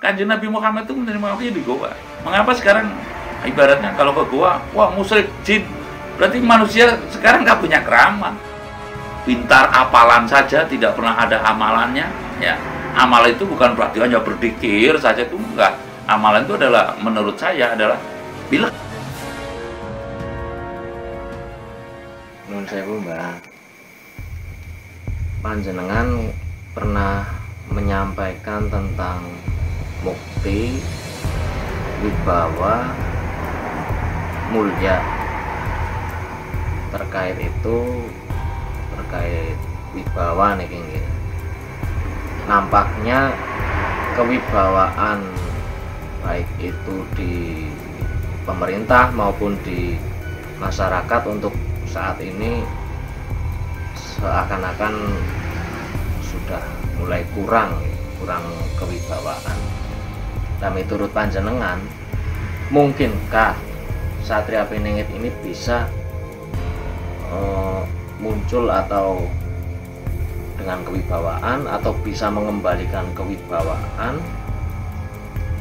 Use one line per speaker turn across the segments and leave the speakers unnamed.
Kanjeng Nabi Muhammad itu menerima wahyu di goa. Mengapa sekarang ibaratnya kalau ke goa, wah musyrik jin, berarti manusia sekarang nggak punya keramat. Pintar apalan saja, tidak pernah ada amalannya. Ya, amal itu bukan berarti hanya berzikir saja, itu enggak. Amalan itu adalah, menurut saya adalah bila.
Nun sewu Mbah, panjenengan pernah menyampaikan tentang mukti wibawa mulia. Terkait wibawa nih gini. Nampaknya kewibawaan baik itu di pemerintah maupun di masyarakat untuk saat ini seakan-akan sudah mulai kurang kewibawaan. Dan turut panjenengan, mungkinkah Satria Piningit ini bisa muncul atau dengan kewibawaan atau bisa mengembalikan kewibawaan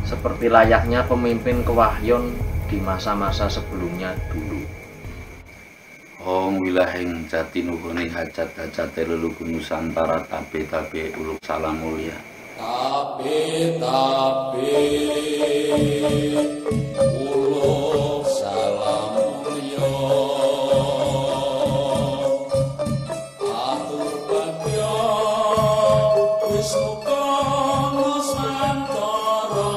seperti layaknya pemimpin kewahyon di masa-masa sebelumnya dulu?
Om wilahing jati nuhuni hajat leluhur Nusantara tabe uluk salam mulia. Tabe uluk salam mulia. Atur badya Wisnu Nusantara.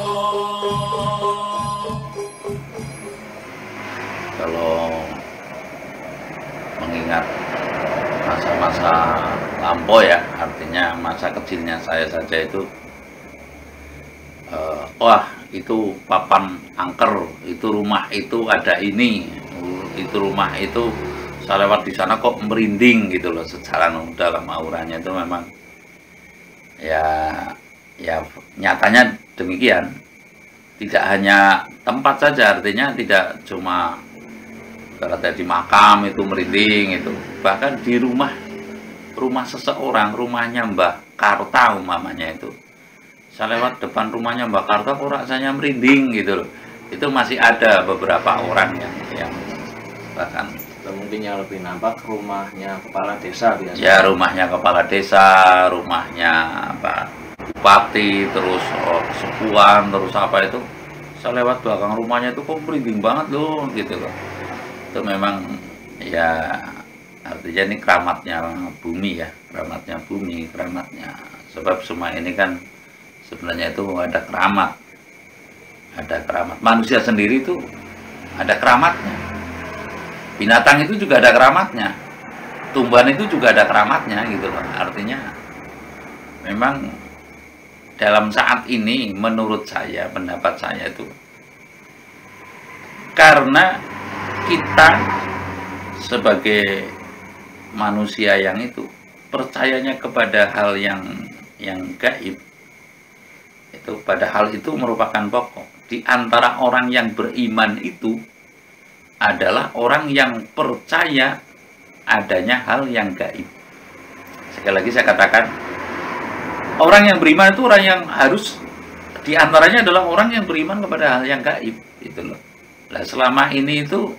Kalau mengingat masa-masa lampau ya, artinya masa kecilnya saya saja itu wah itu papan angker, itu rumah itu ada ini, itu rumah itu saya lewat di sana kok merinding gitu loh, secara dalam auranya itu memang ya nyatanya demikian. Tidak hanya tempat saja, artinya tidak cuma kalau di makam itu merinding itu, bahkan di rumah seseorang, rumahnya Mbah Karta umpamanya itu, saya lewat depan rumahnya Mbah Karta kok rasanya merinding gitu loh. Itu masih ada beberapa orang yang bahkan
Mungkin yang lebih nampak rumahnya kepala desa biasanya.
ya rumahnya kepala desa, rumahnya apa bupati, terus sepuan, terus apa itu, saya lewat belakang rumahnya itu kok merinding banget loh gitu loh. Itu memang ya artinya ini keramatnya bumi ya, keramatnya sebab semua ini kan sebenarnya itu ada keramat manusia sendiri itu ada keramatnya, binatang itu juga ada keramatnya, tumbuhan itu juga ada keramatnya gitu loh. Artinya memang dalam saat ini menurut saya, pendapat saya itu karena kita sebagai manusia yang itu percayanya kepada hal yang gaib itu, padahal itu merupakan pokok. Di antara orang yang beriman itu adalah orang yang percaya adanya hal yang gaib. Sekali lagi saya katakan, orang yang beriman itu orang yang harus, di antaranya adalah orang yang beriman kepada hal yang gaib gitu loh. Nah, selama ini itu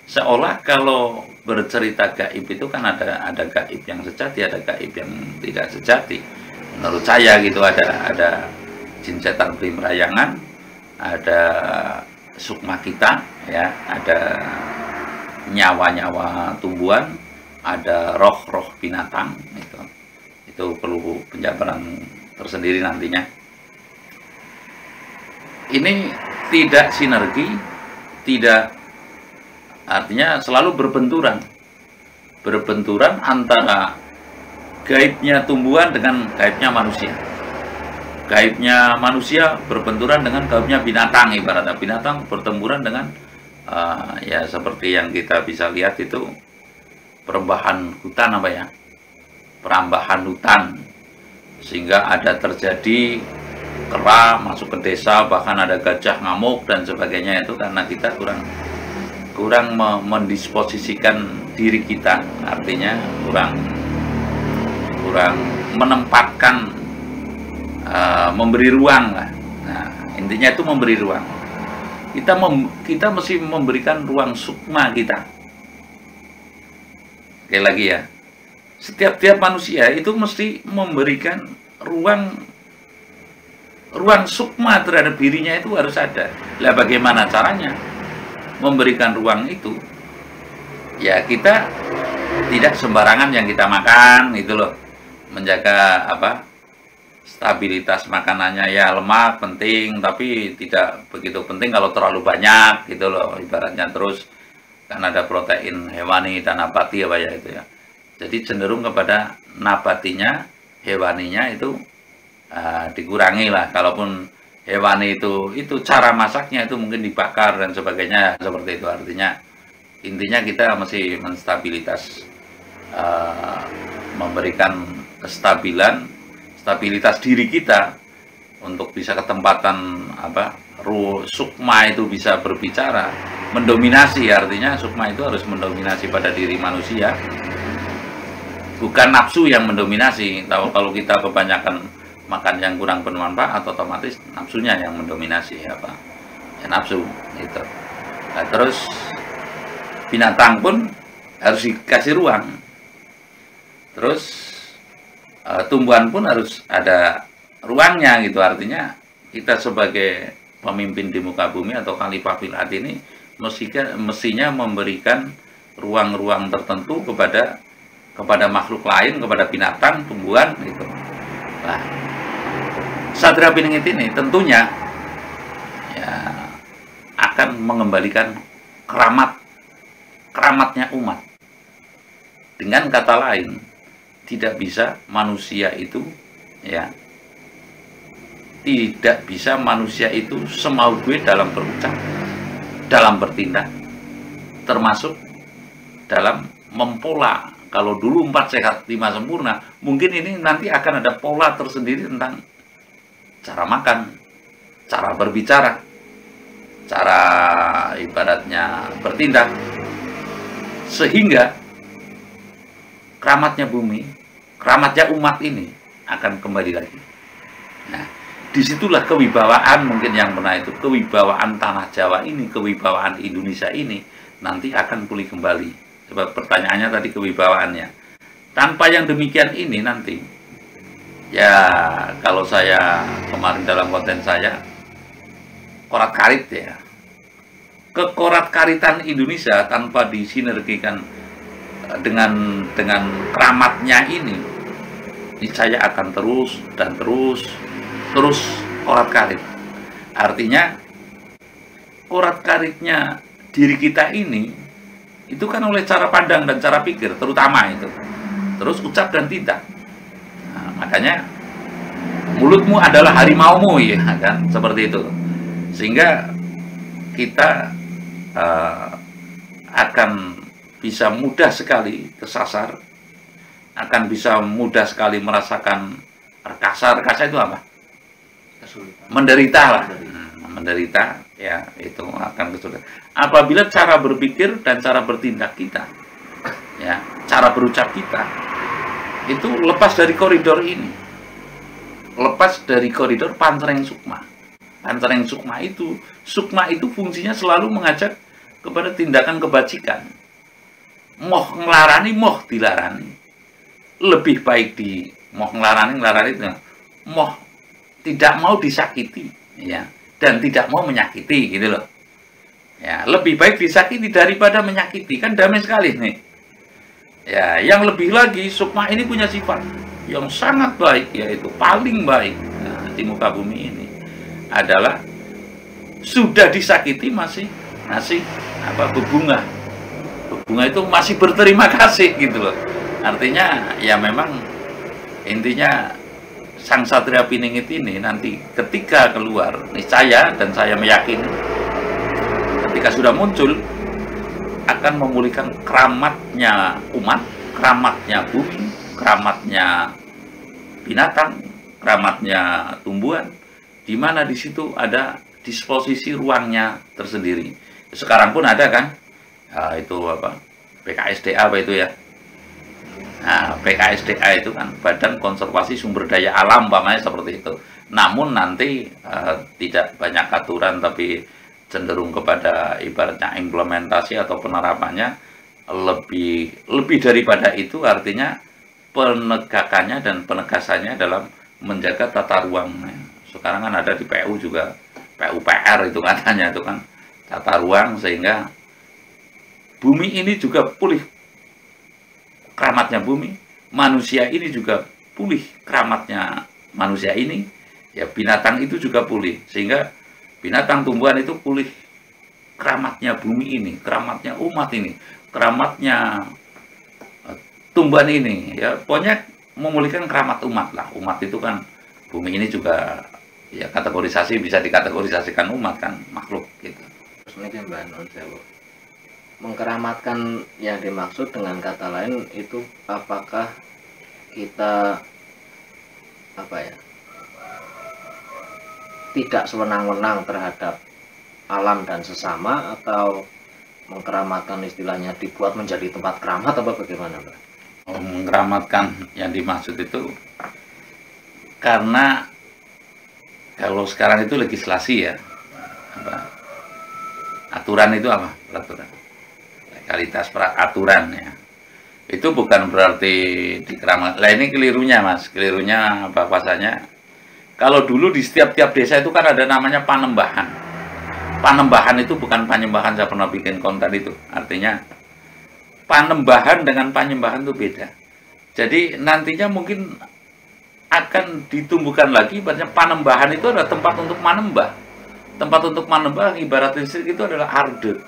seolah kalau bercerita gaib itu kan ada gaib yang sejati, ada gaib yang tidak sejati. Menurut saya gitu, ada jin setan beri merayangan, ada sukma kita ya, ada nyawa-nyawa tumbuhan, ada roh-roh binatang itu perlu penjabaran tersendiri nantinya. Ini tidak sinergi, tidak, artinya selalu berbenturan antara gaibnya tumbuhan dengan gaibnya manusia. Gaibnya manusia berbenturan dengan gaibnya binatang, ibaratnya binatang bertempuran dengan ya seperti yang kita bisa lihat itu perambahan hutan perambahan hutan, sehingga ada terjadi kera masuk ke desa, bahkan ada gajah ngamuk dan sebagainya. Itu karena kita kurang mendisposisikan diri kita, artinya kurang menempatkan, memberi ruang lah. Nah, Intinya itu memberi ruang. Kita mesti memberikan ruang sukma kita. Sekali lagi ya, setiap manusia itu mesti memberikan ruang sukma terhadap dirinya, itu harus ada. Lah bagaimana caranya memberikan ruang itu? Ya kita tidak sembarangan yang kita makan gitu loh. Menjaga stabilitas makanannya, ya lemak penting, tapi tidak begitu penting kalau terlalu banyak gitu loh, ibaratnya. Terus kan ada protein hewani dan nabati itu ya. Jadi cenderung kepada nabatinya, hewaninya itu dikurangi lah. Kalaupun hewani itu cara masaknya itu mungkin dibakar dan sebagainya seperti itu. Artinya intinya kita masih menstabilitas, memberikan stabilitas diri kita untuk bisa ketempatan sukma itu bisa berbicara, mendominasi. Artinya sukma itu harus mendominasi pada diri manusia, bukan nafsu yang mendominasi. Kalau kita kebanyakan makan yang kurang bermanfaat, otomatis nafsunya yang mendominasi ya nafsu itu. Nah, terus binatang pun harus dikasih ruang. Terus tumbuhan pun harus ada ruangnya gitu. Artinya kita sebagai pemimpin di muka bumi atau khalifah fil ard ini mestinya memberikan ruang-ruang tertentu kepada makhluk lain, kepada binatang, tumbuhan gitu. Nah, Satria Piningit ini tentunya ya akan mengembalikan keramatnya umat. Dengan kata lain, tidak bisa manusia itu semau gue dalam berucap, dalam bertindak, termasuk dalam mempola. Kalau dulu 4 sehat 5 sempurna, mungkin ini nanti akan ada pola tersendiri tentang cara makan, cara berbicara, cara ibaratnya bertindak, sehingga keramatnya bumi, keramatnya umat ini akan kembali lagi. Nah, disitulah kewibawaan mungkin yang pernah itu, kewibawaan tanah Jawa ini, kewibawaan Indonesia ini nanti akan pulih kembali. Sebab pertanyaannya tadi kewibawaannya. Tanpa yang demikian ini nanti, ya kalau saya kemarin dalam konten saya, korat karit ya, kekorat karitan Indonesia tanpa disinergikan dengan keramatnya ini saya akan terus korat karit. Artinya korat karitnya diri kita ini itu kan oleh cara pandang dan cara pikir terutama itu, terus ucap dan tindak. Nah, makanya mulutmu adalah harimaumu ya kan, seperti itu. Sehingga kita akan bisa mudah sekali kesasar, akan bisa mudah sekali merasakan kasar itu apa? Menderita lah. Menderita ya, itu akan kesulitan. Apabila cara berpikir dan cara bertindak kita, ya, cara berucap kita itu lepas dari koridor ini, lepas dari koridor pancreng sukma. Pancreng sukma itu fungsinya selalu mengajak kepada tindakan kebajikan. Moh ngelarani, moh dilarani. Lebih baik di moh ngelarani itu, moh tidak mau disakiti, ya, dan tidak mau menyakiti gitu loh. Ya, lebih baik disakiti daripada menyakiti, kan damai sekali nih. Ya, yang lebih lagi sukma ini punya sifat yang sangat baik, yaitu paling baik di muka bumi ini adalah sudah disakiti masih berbunga. Berbunga itu masih berterima kasih gitu loh. Artinya ya memang intinya Sang Satria Piningit ini nanti ketika keluar, niscaya dan saya meyakini ketika sudah muncul akan memulihkan keramatnya umat, keramatnya bumi, keramatnya binatang, keramatnya tumbuhan, di mana di situ ada disposisi ruangnya tersendiri. Sekarang pun ada kan, itu PKSDA itu ya, Nah, BKSDA itu kan Badan Konservasi Sumber Daya Alam, umpamanya seperti itu. Namun nanti tidak banyak aturan, tapi cenderung kepada ibaratnya implementasi atau penerapannya lebih daripada itu, artinya penegakannya dan penegasannya dalam menjaga tata ruang. Sekarang kan ada di PU juga, PUPR itu katanya itu kan tata ruang, sehingga bumi ini juga pulih keramatnya bumi, manusia ini juga pulih keramatnya manusia ini, ya binatang itu juga pulih, sehingga binatang tumbuhan itu pulih keramatnya bumi ini, keramatnya umat ini, keramatnya tumbuhan ini, ya pokoknya memulihkan keramat umat lah. Umat itu kan bumi ini juga ya kategorisasi, bisa dikategorisasikan umat kan, makhluk gitu.
Terus ini Mbak Nun Sewu, mengkeramatkan yang dimaksud dengan kata lain itu apakah kita tidak sewenang-wenang terhadap alam dan sesama, atau mengkeramatkan istilahnya dibuat menjadi tempat keramat, apa bagaimana Mbak?
Mengkeramatkan yang dimaksud itu karena kalau sekarang itu legislasi ya, aturan itu apa? Peraturan, legalitas peraturan ya. Itu bukan berarti dikeramat. Lah ini kelirunya Mas, kelirunya bahwasanya kalau dulu di setiap desa itu kan ada namanya panembahan. Panembahan itu bukan penyembahan, saya pernah bikin konten itu. Artinya panembahan dengan penyembahan itu beda. Jadi nantinya mungkin akan ditumbuhkan lagi, ibaratnya panembahan itu adalah tempat untuk menembah. Tempat untuk menembah ibarat listrik itu adalah arde.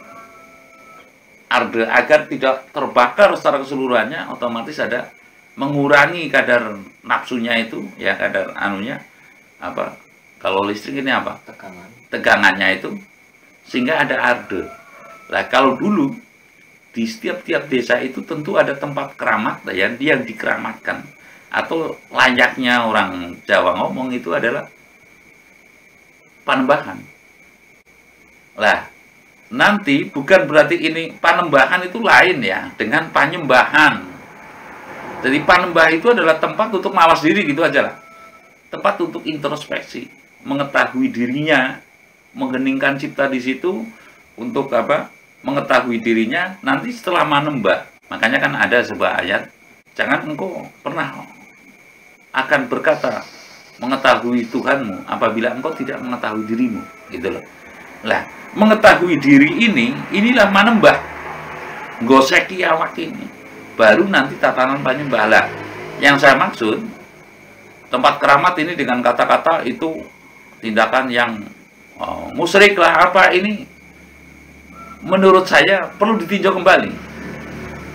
Arde agar tidak terbakar secara keseluruhannya, otomatis ada mengurangi kadar nafsunya itu, ya kadar anunya apa? Kalau listrik ini apa? Tegangannya itu, sehingga ada arde. Nah kalau dulu di setiap desa itu tentu ada tempat keramat yang dikeramatkan, atau layaknya orang Jawa ngomong itu adalah panembahan. Lah nanti bukan berarti ini panembahan itu lain ya dengan penyembahan. Jadi panembah itu adalah tempat untuk mawas diri gitu aja lah. Tempat untuk introspeksi, mengetahui dirinya, mengheningkan cipta di situ untuk apa? Mengetahui dirinya nanti setelah menembah. Makanya kan ada sebuah ayat, jangan engkau pernah akan berkata mengetahui Tuhanmu apabila engkau tidak mengetahui dirimu, gitu loh. Lah, mengetahui diri inilah menembah, goseki awak ini, baru nanti tatanan penyembah. Lah, yang saya maksud tempat keramat ini dengan kata-kata itu tindakan yang musyrik lah, apa ini menurut saya perlu ditinjau kembali.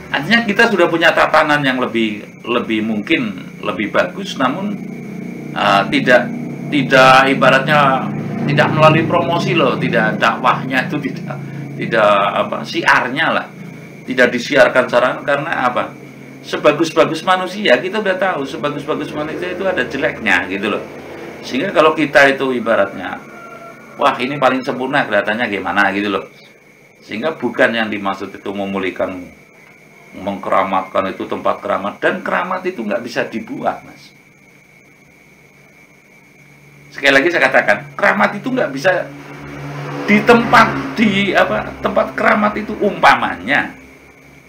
Artinya kita sudah punya tatanan yang lebih mungkin lebih bagus, namun tidak ibaratnya tidak melalui promosi loh, tidak dakwahnya itu tidak apa siarnya lah, tidak disiarkan secara, karena apa? Sebagus-bagus manusia kita udah tahu, sebagus-bagus manusia itu ada jeleknya gitu loh. Sehingga kalau kita itu ibaratnya wah ini paling sempurna, kelihatannya gimana gitu loh. Sehingga bukan yang dimaksud itu memulihkan, mengkeramatkan itu tempat keramat, dan keramat itu nggak bisa dibuat Mas. Sekali lagi saya katakan, keramat itu nggak bisa di tempat keramat itu umpamanya,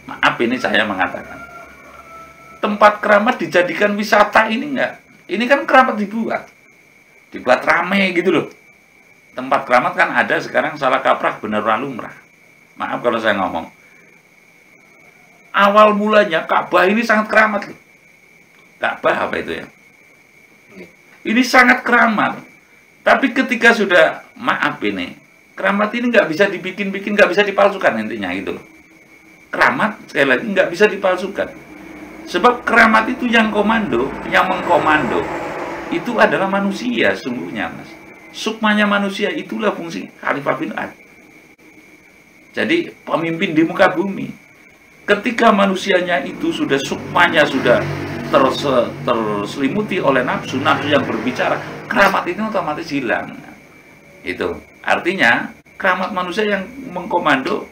maaf ini saya mengatakan, tempat keramat dijadikan wisata ini enggak. Ini kan keramat dibuat rame gitu loh. Tempat keramat kan ada sekarang salah kaprah bener lumrah. Maaf kalau saya ngomong. Awal mulanya Ka'bah ini sangat keramat loh. Ka'bah apa itu ya? Ini sangat keramat. Tapi ketika sudah, maaf ini, keramat ini nggak bisa dibikin-bikin, nggak bisa dipalsukan intinya gitu loh. Keramat sekali lagi nggak bisa dipalsukan. Sebab keramat itu yang mengkomando itu adalah manusia sungguhnya Mas. Sukmanya manusia itulah fungsi Khalifah bin Ad. Jadi pemimpin di muka bumi. Ketika manusianya itu sudah sukmanya sudah terselimuti oleh nafsu yang berbicara, keramat itu otomatis hilang. Itu artinya keramat manusia yang mengkomando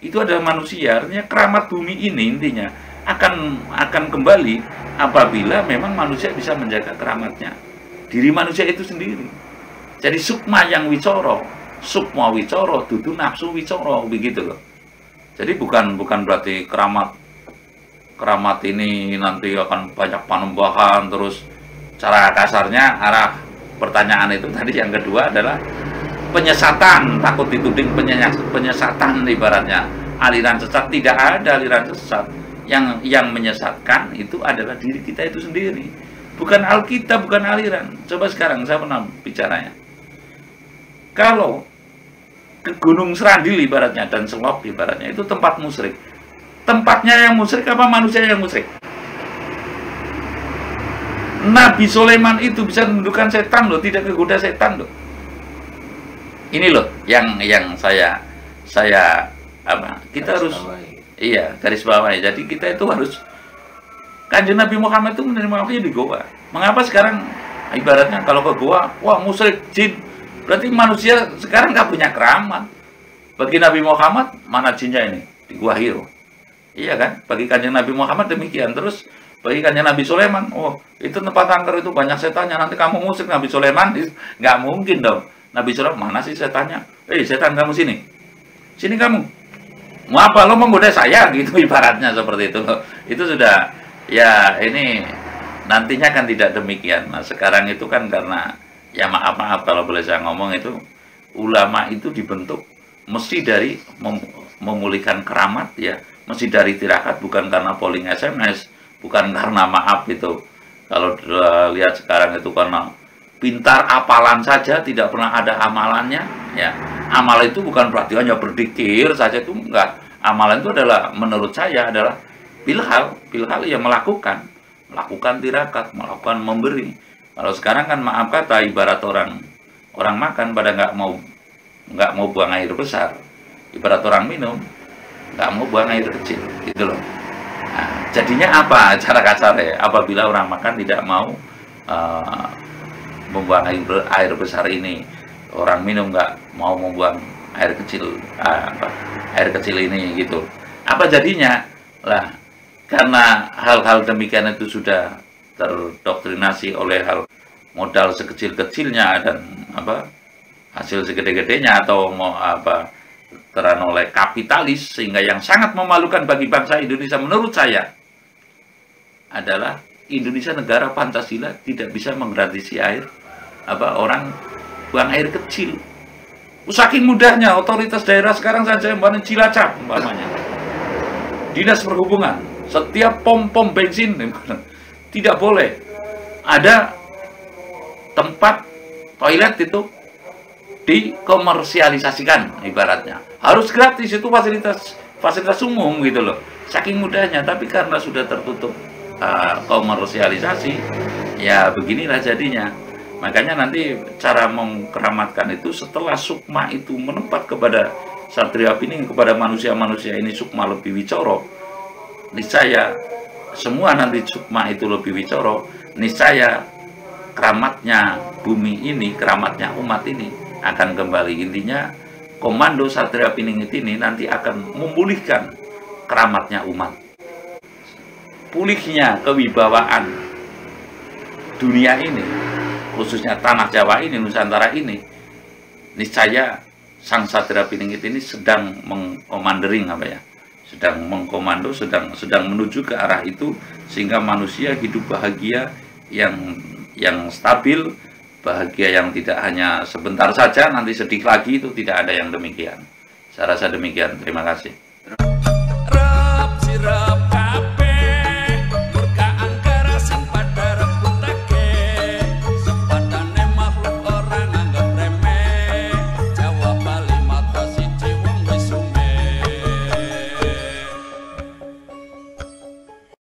itu adalah manusia. Artinya keramat bumi ini intinya akan kembali apabila memang manusia bisa menjaga keramatnya diri manusia itu sendiri. Jadi sukma yang wicoro, sukma wicoro, dudu nafsu wicoro, begitu loh. Jadi bukan berarti keramat ini nanti akan banyak panembahan. Terus cara kasarnya arah pertanyaan itu tadi yang kedua adalah penyesatan, takut dituding penyesatan, ibaratnya aliran sesat. Tidak ada aliran sesat. Yang menyesatkan itu adalah diri kita itu sendiri, bukan Alkitab, bukan aliran. Coba sekarang saya pernah bicaranya, kalau ke Gunung Serandil ibaratnya dan Selop ibaratnya itu tempat musyrik. Tempatnya yang musyrik apa manusia yang musyrik? Nabi Sulaiman itu bisa menundukkan setan loh, tidak kegoda setan loh. Ini loh yang saya kita harus garis bawahi. Jadi kita itu harus, Kanjeng Nabi Muhammad itu menerima wahyu di goa. Mengapa sekarang ibaratnya kalau ke goa, wah musyrik jin? Berarti manusia sekarang nggak punya keramat. Bagi Nabi Muhammad, mana jinnya ini? Di Gua Hiro. Iya kan? Bagi Kanjeng Nabi Muhammad demikian. Terus bagi Kanjeng Nabi Sulaiman, oh itu tempat angker itu banyak setannya, nanti kamu musik. Nabi Sulaiman, nggak mungkin dong. Nabi Sulaiman, mana sih setannya? Setan kamu sini. Sini kamu. Mau apa? Lo menggoda saya? Gitu ibaratnya seperti itu. Itu sudah, ya ini nantinya kan tidak demikian. Nah sekarang itu kan karena, ya maaf kalau boleh saya ngomong, itu ulama itu dibentuk mesti dari memulihkan keramat, ya mesti dari tirakat, bukan karena polling SMS, bukan karena maaf itu kalau lihat sekarang itu karena pintar apalan saja, tidak pernah ada amalannya. Ya amal itu bukan berarti hanya berdikir saja, itu enggak. Amalan itu adalah, menurut saya adalah bilhal yang melakukan tirakat, melakukan memberi. Kalau sekarang kan maaf kata, ibarat orang makan pada nggak mau buang air besar, ibarat orang minum nggak mau buang air kecil, gitu loh. Nah, jadinya apa cara kasarnya? Apabila orang makan tidak mau membuang air besar ini, orang minum nggak mau membuang air kecil ini, gitu. Apa jadinya? Lah, karena hal-hal demikian itu sudah terdoktrinasi oleh hal modal sekecil-kecilnya dan hasil segede-gedenya, atau terano oleh kapitalis, sehingga yang sangat memalukan bagi bangsa Indonesia menurut saya adalah Indonesia negara Pancasila tidak bisa menggratisi air orang buang air kecil. Saking mudahnya otoritas daerah sekarang saja membangun Cilacap umpamanya, dinas perhubungan, setiap pom bensin tidak boleh ada tempat toilet itu dikomersialisasikan, ibaratnya harus gratis, itu fasilitas umum gitu loh, saking mudahnya. Tapi karena sudah tertutup komersialisasi, ya beginilah jadinya. Makanya nanti cara mengkeramatkan itu setelah sukma itu menempat kepada Satria Pining, kepada manusia-manusia ini sukma lebih wicoro, niscaya semua nanti sukma itu lebih wicoro, niscaya keramatnya bumi ini, keramatnya umat ini akan kembali. Intinya komando Satria Pining ini nanti akan memulihkan keramatnya umat, pulihnya kewibawaan dunia ini, khususnya tanah Jawa ini, Nusantara ini. Niscaya Sang Satria Pining ini sedang mengkomandering sedang mengkomando, sedang menuju ke arah itu, sehingga manusia hidup bahagia yang stabil, bahagia yang tidak hanya sebentar saja nanti sedih lagi, itu tidak ada yang demikian. Saya rasa demikian. Terima kasih.